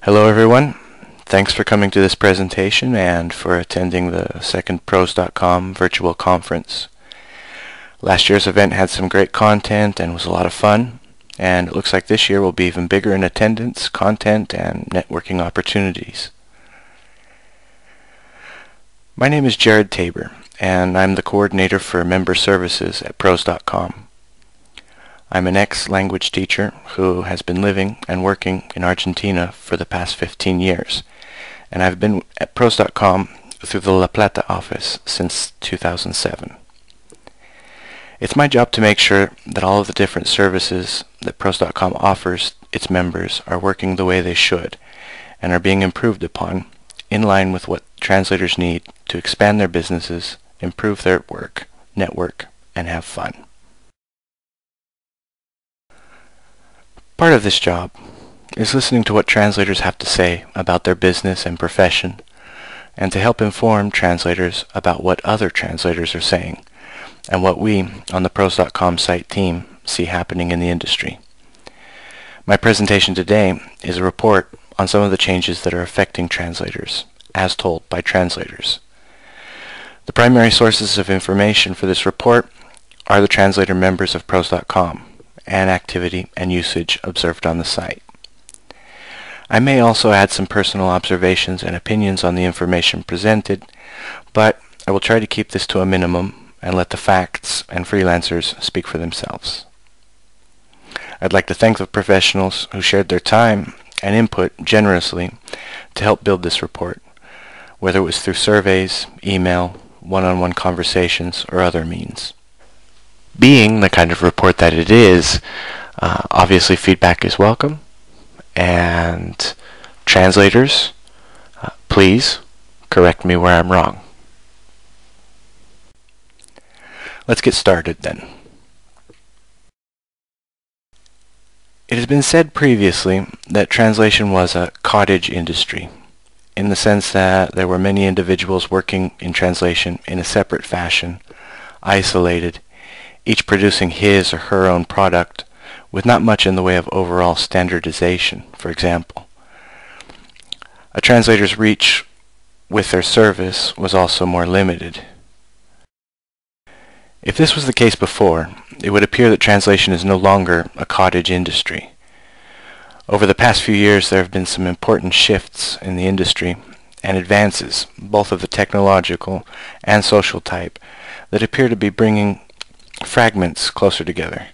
Hello everyone. Thanks for coming to this presentation and for attending the second Prose.com virtual conference. Last year's event had some great content and was a lot of fun, and it looks like this year will be even bigger in attendance, content, and networking opportunities. My name is Jared Tabor, and I'm the coordinator for member services at Prose.com. I'm an ex-language teacher who has been living and working in Argentina for the past 15 years, and I've been at Prose.com through the La Plata office since 2007. It's my job to make sure that all of the different services that Prose.com offers its members are working the way they should and are being improved upon in line with what translators need to expand their businesses, improve their work, network, and have fun. Part of this job is listening to what translators have to say about their business and profession, and to help inform translators about what other translators are saying, and what we on the Prose.com site team see happening in the industry. My presentation today is a report on some of the changes that are affecting translators, as told by translators. The primary sources of information for this report are the translator members of Prose.com, and activity and usage observed on the site. I may also add some personal observations and opinions on the information presented, but I will try to keep this to a minimum and let the facts and freelancers speak for themselves. I'd like to thank the professionals who shared their time and input generously to help build this report, whether it was through surveys, email, one-on-one conversations, or other means. Being the kind of report that it is, obviously feedback is welcome, and translators, please correct me where I'm wrong. Let's get started then. It has been said previously that translation was a cottage industry, in the sense that there were many individuals working in translation in a separate fashion, isolated, each producing his or her own product, with not much in the way of overall standardization, for example. A translator's reach with their service was also more limited. If this was the case before, it would appear that translation is no longer a cottage industry. Over the past few years, there have been some important shifts in the industry and advances, both of the technological and social type, that appear to be bringing fragments closer together.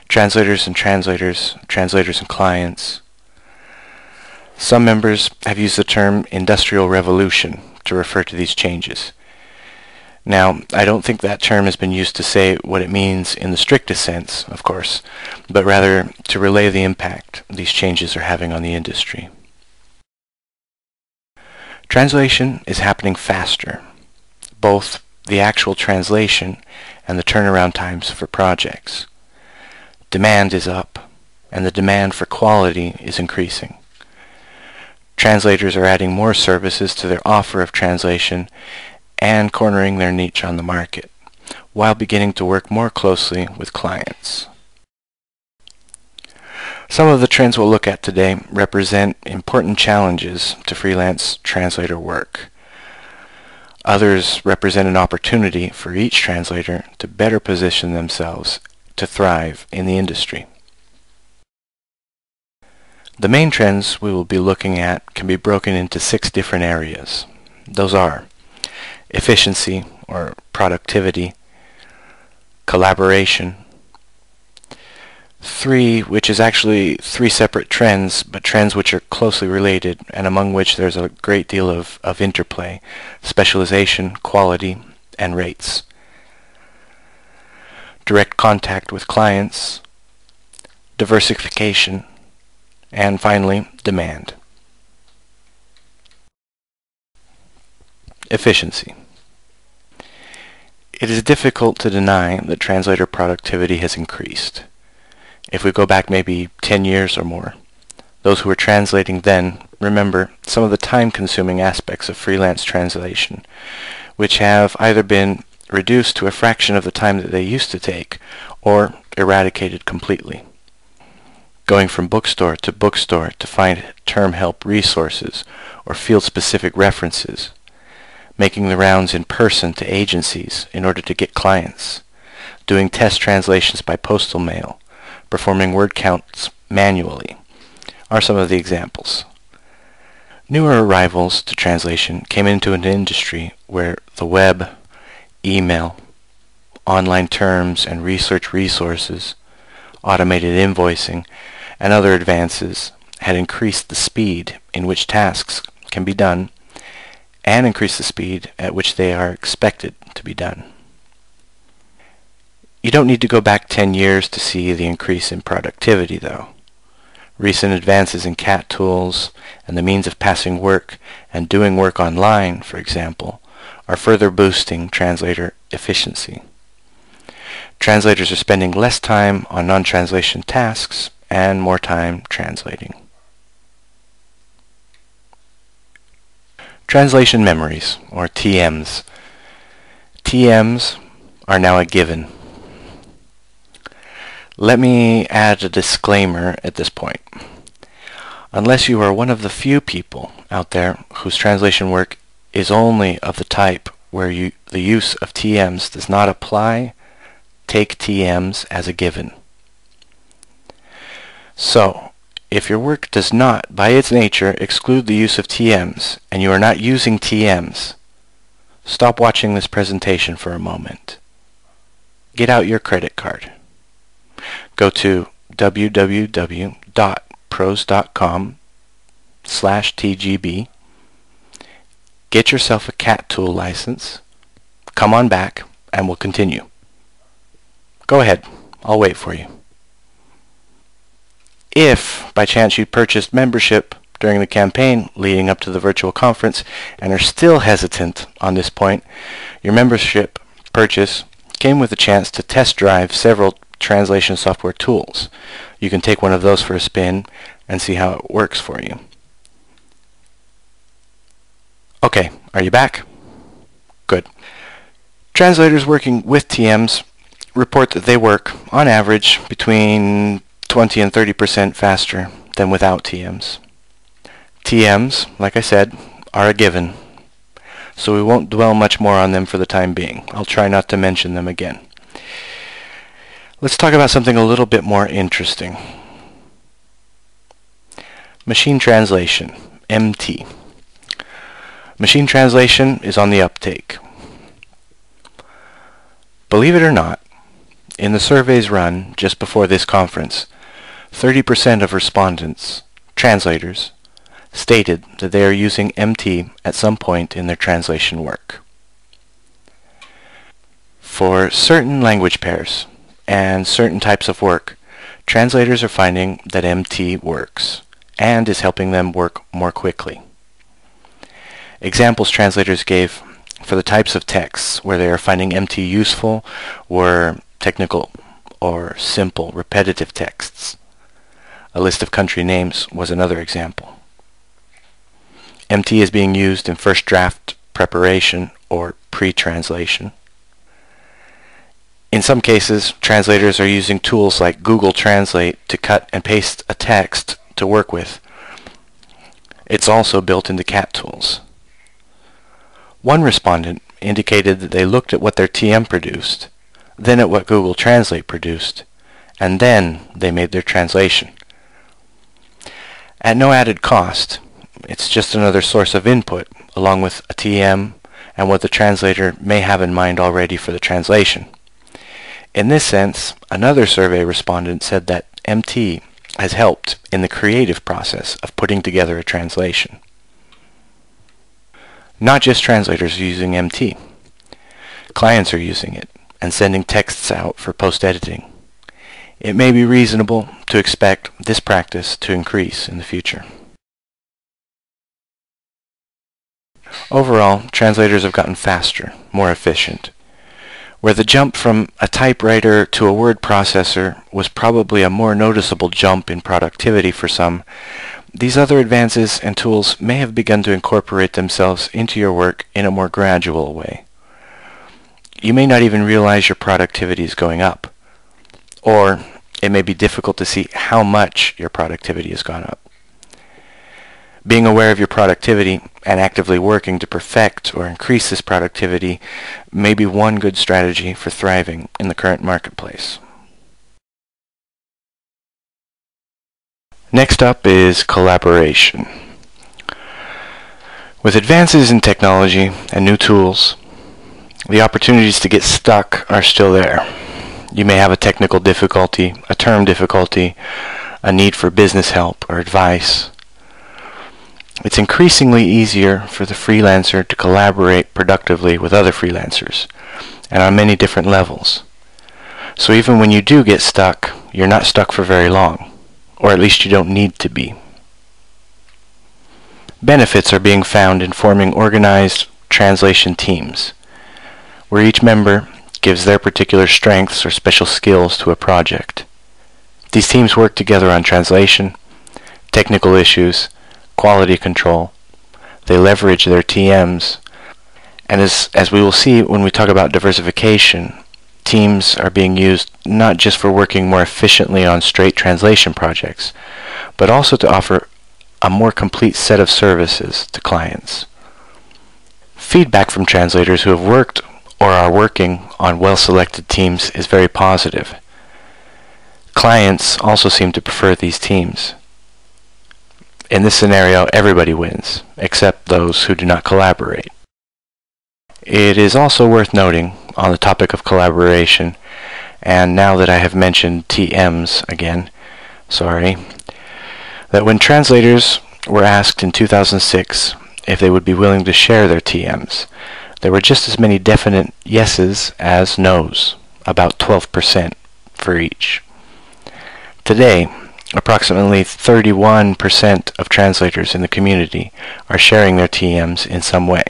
Translators and translators, translators and clients. Some members have used the term industrial revolution to refer to these changes. Now, I don't think that term has been used to say what it means in the strictest sense, of course, but rather to relay the impact these changes are having on the industry. Translation is happening faster, both the actual translation and the turnaround times for projects. Demand is up, and the demand for quality is increasing. Translators are adding more services to their offer of translation and cornering their niche on the market, while beginning to work more closely with clients. Some of the trends we'll look at today represent important challenges to freelance translator work. Others represent an opportunity for each translator to better position themselves to thrive in the industry. The main trends we will be looking at can be broken into 6 different areas. Those are efficiency or productivity, collaboration, 3, which is actually 3 separate trends, but trends which are closely related and among which there's a great deal of interplay: specialization, quality, and rates. Direct contact with clients, diversification, and finally, demand. Efficiency. It is difficult to deny that translator productivity has increased. If we go back maybe 10 years or more, those who were translating then remember some of the time-consuming aspects of freelance translation, which have either been reduced to a fraction of the time that they used to take, or eradicated completely. going from bookstore to find term help resources or field-specific references, making the rounds in person to agencies in order to get clients, doing test translations by postal mail, performing word counts manually, are some of the examples. Newer arrivals to translation came into an industry where the web, email, online terms and research resources, automated invoicing, and other advances had increased the speed in which tasks can be done and increased the speed at which they are expected to be done. You don't need to go back 10 years to see the increase in productivity, though. Recent advances in CAT tools and the means of passing work and doing work online, for example, are further boosting translator efficiency. Translators are spending less time on non-translation tasks and more time translating. Translation memories, or TMs. TMs are now a given. Let me add a disclaimer at this point. Unless you are one of the few people out there whose translation work is only of the type where the use of TMs does not apply, take TMs as a given. So, if your work does not, by its nature, exclude the use of TMs, and you are not using TMs, stop watching this presentation for a moment. Get out your credit card. Go to www.pros.com/tgb. Get yourself a CAT tool license. Come on back, and we'll continue. Go ahead. I'll wait for you. If, by chance, you purchased membership during the campaign leading up to the virtual conference and are still hesitant on this point, your membership purchase came with a chance to test drive several translation software tools. You can take one of those for a spin and see how it works for you. Okay, are you back? Good. Translators working with TMs report that they work, on average, between 20 and 30% faster than without TMs. TMs, like I said, are a given, so we won't dwell much more on them for the time being. I'll try not to mention them again. Let's talk about something a little bit more interesting. Machine translation, MT. Machine translation is on the uptake. Believe it or not, in the surveys run just before this conference, 30% of respondents, translators, stated that they are using MT at some point in their translation work. For certain language pairs and certain types of work, translators are finding that MT works and is helping them work more quickly. Examples translators gave for the types of texts where they are finding MT useful were technical or simple repetitive texts. A list of country names was another example. MT is being used in first draft preparation or pre-translation. In some cases, translators are using tools like Google Translate to cut and paste a text to work with. It's also built into CAT tools. One respondent indicated that they looked at what their TM produced, then at what Google Translate produced, and then they made their translation. At no added cost, it's just another source of input, along with a TM and what the translator may have in mind already for the translation. In this sense, another survey respondent said that MT has helped in the creative process of putting together a translation. Not just translators are using MT. Clients are using it and sending texts out for post-editing. It may be reasonable to expect this practice to increase in the future. Overall, translators have gotten faster, more efficient. Where the jump from a typewriter to a word processor was probably a more noticeable jump in productivity for some, these other advances and tools may have begun to incorporate themselves into your work in a more gradual way. You may not even realize your productivity is going up. Or, it may be difficult to see how much your productivity has gone up. Being aware of your productivity and actively working to perfect or increase this productivity may be one good strategy for thriving in the current marketplace. Next up is collaboration. With advances in technology and new tools, the opportunities to get stuck are still there. You may have a technical difficulty, a term difficulty, a need for business help or advice. It's increasingly easier for the freelancer to collaborate productively with other freelancers, and on many different levels. So even when you do get stuck, you're not stuck for very long, or at least you don't need to be. Benefits are being found in forming organized translation teams, where each member gives their particular strengths or special skills to a project. These teams work together on translation, technical issues, quality control. They leverage their TMs, and as we will see when we talk about diversification, teams are being used not just for working more efficiently on straight translation projects, but also to offer a more complete set of services to clients. Feedback from translators who have worked or are working on well-selected teams is very positive. Clients also seem to prefer these teams. In this scenario, everybody wins, except those who do not collaborate. It is also worth noting, on the topic of collaboration, and now that I have mentioned TMs again, that when translators were asked in 2006 if they would be willing to share their TMs, there were just as many definite yeses as nos, about 12% for each. Today, approximately 31% of translators in the community are sharing their TMs in some way.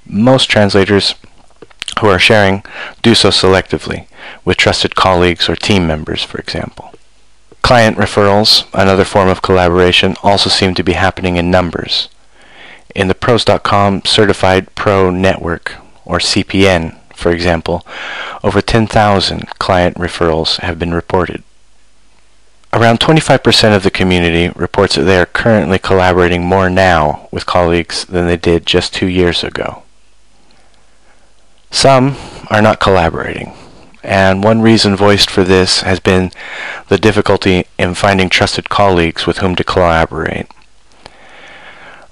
Most translators who are sharing do so selectively, with trusted colleagues or team members, for example. Client referrals, another form of collaboration, also seem to be happening in numbers. In the Pros.com Certified Pro Network, or CPN, for example, over 10,000 client referrals have been reported. Around 25% of the community reports that they are currently collaborating more now with colleagues than they did just 2 years ago. Some are not collaborating, and one reason voiced for this has been the difficulty in finding trusted colleagues with whom to collaborate.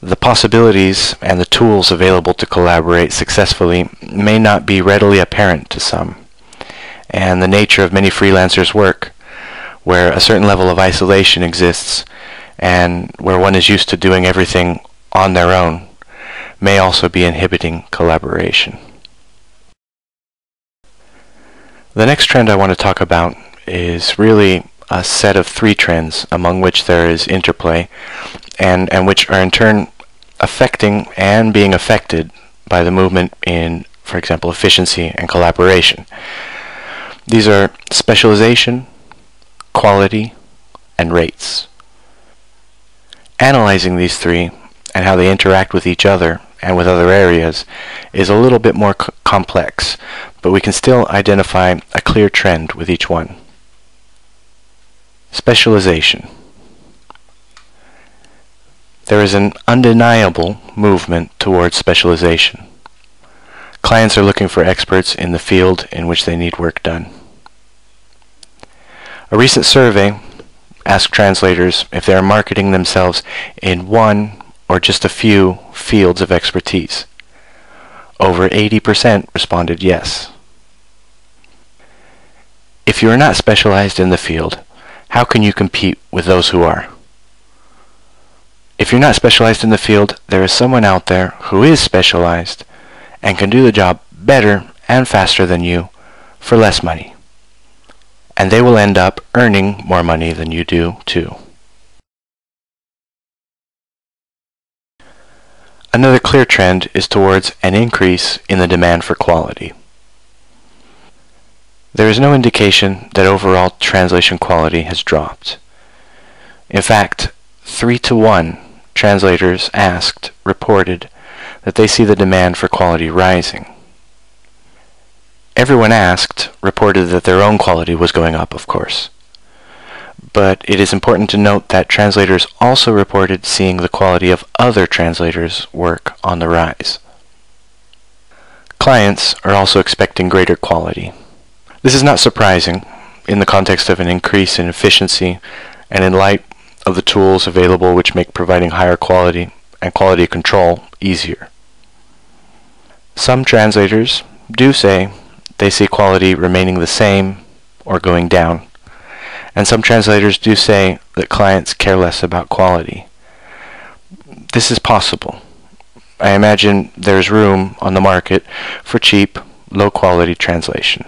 The possibilities and the tools available to collaborate successfully may not be readily apparent to some, and the nature of many freelancers' work, where a certain level of isolation exists and where one is used to doing everything on their own, may also be inhibiting collaboration. The next trend I want to talk about is really a set of 3 trends among which there is interplay and which are in turn affecting and being affected by the movement in, for example, efficiency and collaboration. These are specialization, quality, and rates. Analyzing these 3 and how they interact with each other and with other areas is a little bit more complex, but we can still identify a clear trend with each one. Specialization. There is an undeniable movement towards specialization. Clients are looking for experts in the field in which they need work done. A recent survey asked translators if they are marketing themselves in one or just a few fields of expertise. Over 80% responded yes. If you are not specialized in the field, how can you compete with those who are? If you're not specialized in the field, there is someone out there who is specialized and can do the job better and faster than you for less money. And they will end up earning more money than you do, too. Another clear trend is towards an increase in the demand for quality. There is no indication that overall translation quality has dropped. In fact, 3-to-1 translators asked reported that they see the demand for quality rising. Everyone asked reported that their own quality was going up, of course. but it is important to note that translators also reported seeing the quality of other translators' work on the rise. Clients are also expecting greater quality. This is not surprising in the context of an increase in efficiency and in light of the tools available which make providing higher quality and quality control easier. Some translators do say they see quality remaining the same or going down, and some translators do say that clients care less about quality. This is possible. I imagine there's room on the market for cheap, low-quality translation.